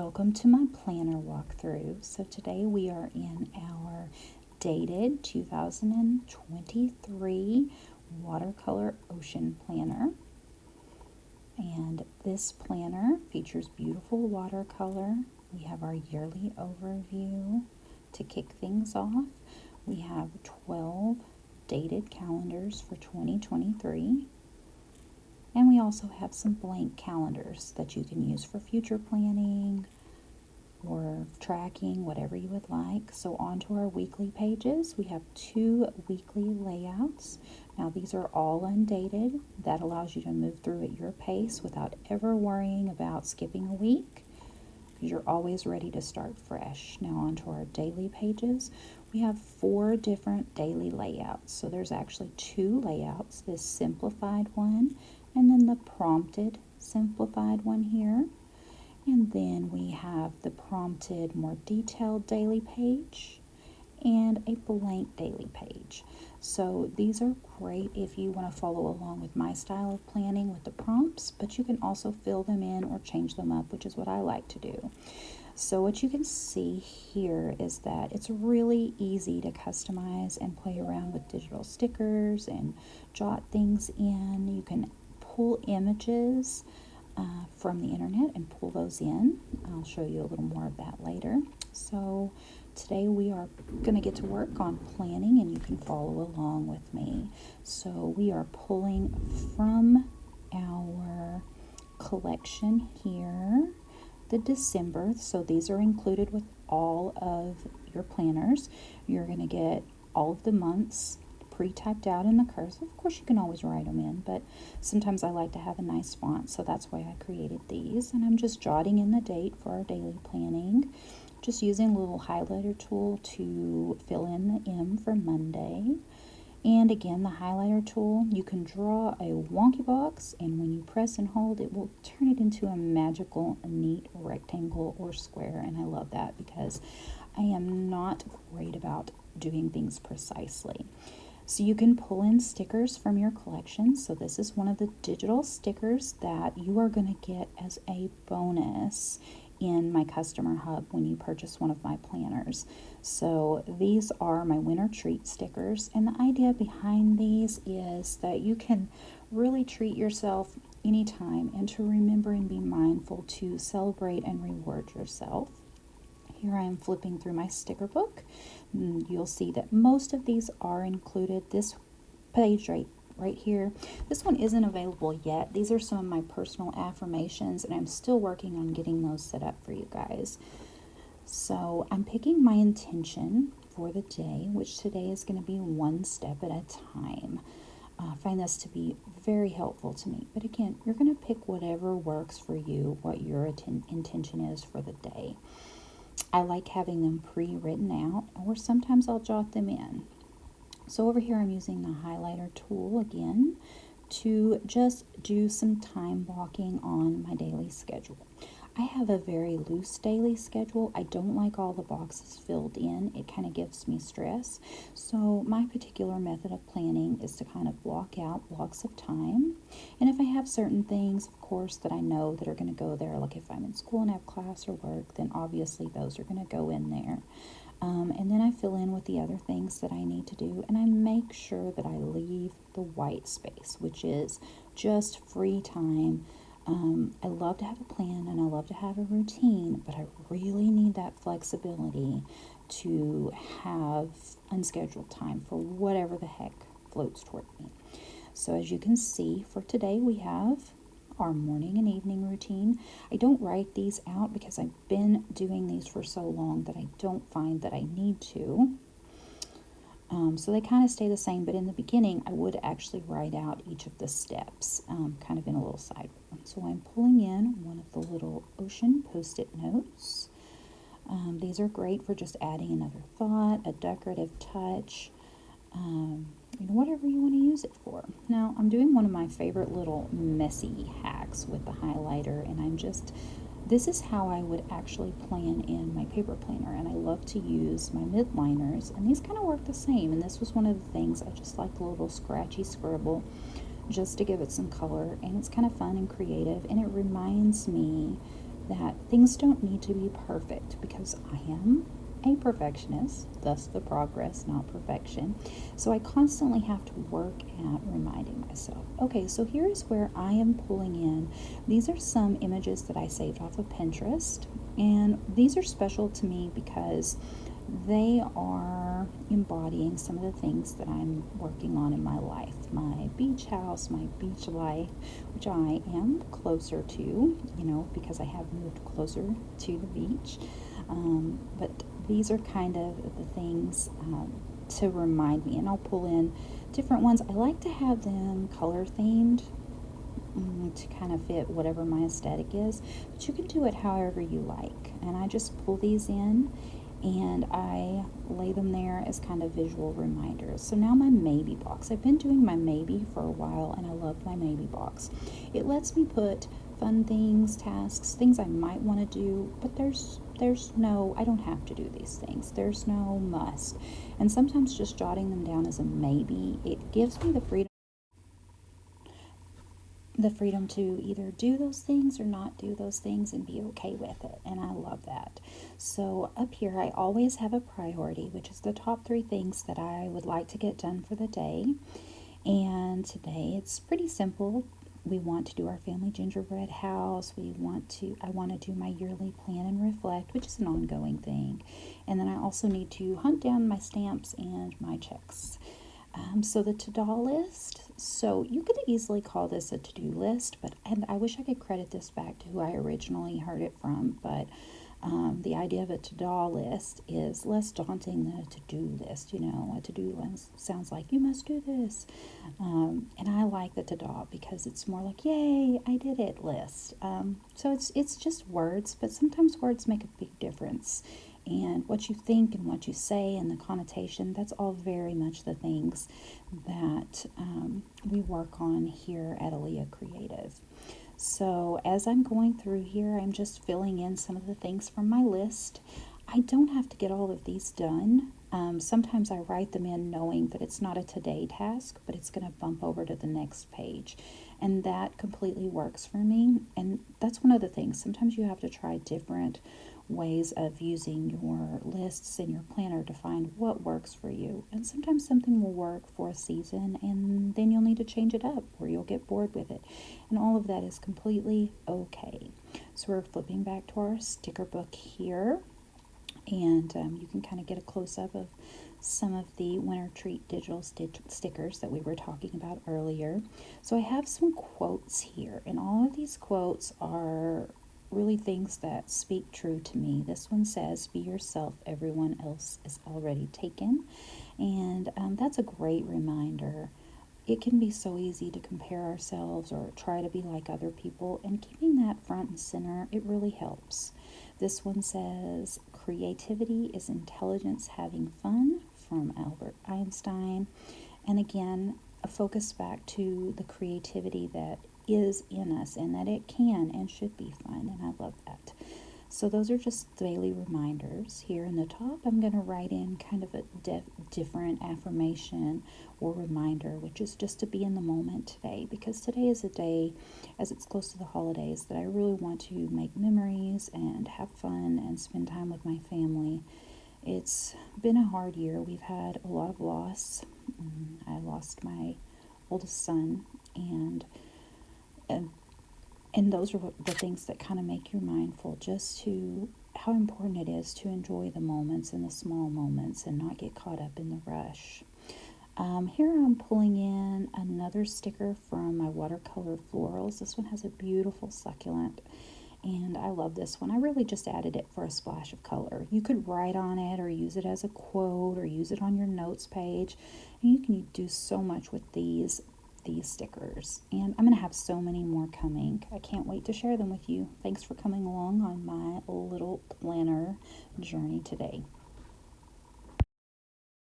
Welcome to my planner walkthrough. So today we are in our dated 2023 watercolor ocean planner. And this planner features beautiful watercolor. We have our yearly overview to kick things off. We have 12 dated calendars for 2023. And we also have some blank calendars that you can use for future planning or tracking, whatever you would like. So on to our weekly pages. We have 2 weekly layouts. Now these are all undated. That allows you to move through at your pace without ever worrying about skipping a week, because you're always ready to start fresh. Now on to our daily pages. We have 4 different daily layouts. So there's actually 2 layouts, this simplified one and then the prompted simplified one here. And then we have the prompted more detailed daily page and a blank daily page. So these are great if you want to follow along with my style of planning with the prompts, but you can also fill them in or change them up, which is what I like to do. So what you can see here is that it's really easy to customize and play around with digital stickers and jot things in. You can pull images from the internet and pull those in. I'll show you a little more of that later. So today we are going to get to work on planning, and you can follow along with me. So we are pulling from our collection here the December. So these are included with all of your planners. You're going to get all of the months pre-typed out in the cursive. Of course, you can always write them in, but sometimes I like to have a nice font, so that's why I created these. And I'm just jotting in the date for our daily planning, just using a little highlighter tool to fill in the M for Monday. And again, the highlighter tool, you can draw a wonky box, and when you press and hold, it will turn it into a magical, neat rectangle or square. And I love that because I am not great about doing things precisely. So you can pull in stickers from your collection. So this is one of the digital stickers that you are going to get as a bonus in my customer hub when you purchase one of my planners. So these are my winter treat stickers, and the idea behind these is that you can really treat yourself anytime and to remember and be mindful to celebrate and reward yourself. Here I am flipping through my sticker book. You'll see that most of these are included. This page right here, this one isn't available yet. These are some of my personal affirmations, and I'm still working on getting those set up for you guys. So I'm picking my intention for the day, which today is going to be one step at a time. I find this to be very helpful to me. But again, you're going to pick whatever works for you, what your intention is for the day. I like having them pre-written out, or sometimes I'll jot them in. So over here I'm using the highlighter tool again to just do some time blocking on my daily schedule. I have a very loose daily schedule. I don't like all the boxes filled in. It kind of gives me stress. So my particular method of planning is to kind of block out blocks of time. And if I have certain things, of course, that I know that are going to go there, like if I'm in school and have class or work, then obviously those are going to go in there. And then I fill in with the other things that I need to do, and I make sure that I leave the white space, which is just free time. I love to have a plan and I love to have a routine, but I really need that flexibility to have unscheduled time for whatever the heck floats toward me. So as you can see, for today we have our morning and evening routine. I don't write these out because I've been doing these for so long that I don't find that I need to. So they kind of stay the same, but in the beginning I would actually write out each of the steps kind of in a little side. So I'm pulling in one of the little ocean post-it notes. These are great for just adding another thought, a decorative touch, whatever you want to use it for. Now I'm doing one of my favorite little messy hacks with the highlighter, and this is how I would actually plan in my paper planner, and I love to use my midliners, and these kind of work the same. And this was one of the things I just like, the little scratchy scribble just to give it some color, and it's kind of fun and creative, and it reminds me that things don't need to be perfect, because I am a perfectionist, thus the progress, not perfection. So I constantly have to work at reminding myself. Okay, so here's where I am pulling in. These are some images that I saved off of Pinterest, and these are special to me because they are embodying some of the things that I'm working on in my life. My beach house, my beach life, which I am closer to, because I have moved closer to the beach. But these are kind of the things to remind me, and I'll pull in different ones. I like to have them color themed, to kind of fit whatever my aesthetic is, but you can do it however you like. And I just pull these in and I lay them there as kind of visual reminders. So now my maybe box. I've been doing my maybe for a while, and I love my maybe box. It lets me put fun things, tasks, things I might want to do, but there's no, I don't have to do these things. There's no must. And sometimes just jotting them down as a maybe, it gives me the freedom to either do those things or not do those things and be okay with it. And I love that. So up here, I always have a priority, which is the top 3 things that I would like to get done for the day. And today it's pretty simple. We want to do our family gingerbread house. I want to do my yearly plan and reflect, which is an ongoing thing. And then I also need to hunt down my stamps and my checks. So the to-do list, so you could easily call this a to-do list, and I wish I could credit this back to who I originally heard it from, but the idea of a to-do list is less daunting than a to-do list. A to-do list sounds like you must do this, and I like the to-do because it's more like, yay, I did it list. So it's just words, but sometimes words make a big difference. And what you think and what you say and the connotation, that's all very much the things that we work on here at Aaliyah Creative. So as I'm going through here, I'm just filling in some of the things from my list. I don't have to get all of these done. Sometimes I write them in knowing that it's not a today task, but it's going to bump over to the next page. And that completely works for me. And that's one of the things. Sometimes you have to try different ways of using your lists and your planner to find what works for you. And sometimes something will work for a season, and then you'll need to change it up or you'll get bored with it. And all of that is completely okay. So we're flipping back to our sticker book here, and you can kind of get a close-up of some of the Winter Treat digital stickers that we were talking about earlier. So I have some quotes here, and all of these quotes are really things that speak true to me. This one says, "Be yourself, everyone else is already taken." And that's a great reminder. It can be so easy to compare ourselves or try to be like other people, and keeping that front and center, it really helps. This one says, "Creativity is intelligence having fun," from Albert Einstein. And again, a focus back to the creativity that is in us and that it can and should be fun, and I love that. So those are just daily reminders. Here in the top, I'm going to write in kind of a different affirmation or reminder, which is just to be in the moment today, because today is a day, as it's close to the holidays, that I really want to make memories and have fun and spend time with my family. It's been a hard year. We've had a lot of loss. I lost my oldest son, and those are the things that kind of make you mindful, just to how important it is to enjoy the moments and the small moments and not get caught up in the rush. Here I'm pulling in another sticker from my watercolor florals. This one has a beautiful succulent, and I love this one. I really just added it for a splash of color. You could write on it or use it as a quote or use it on your notes page, and you can do so much with these stickers. And I'm going to have so many more coming. I can't wait to share them with you. Thanks for coming along on my little planner journey today.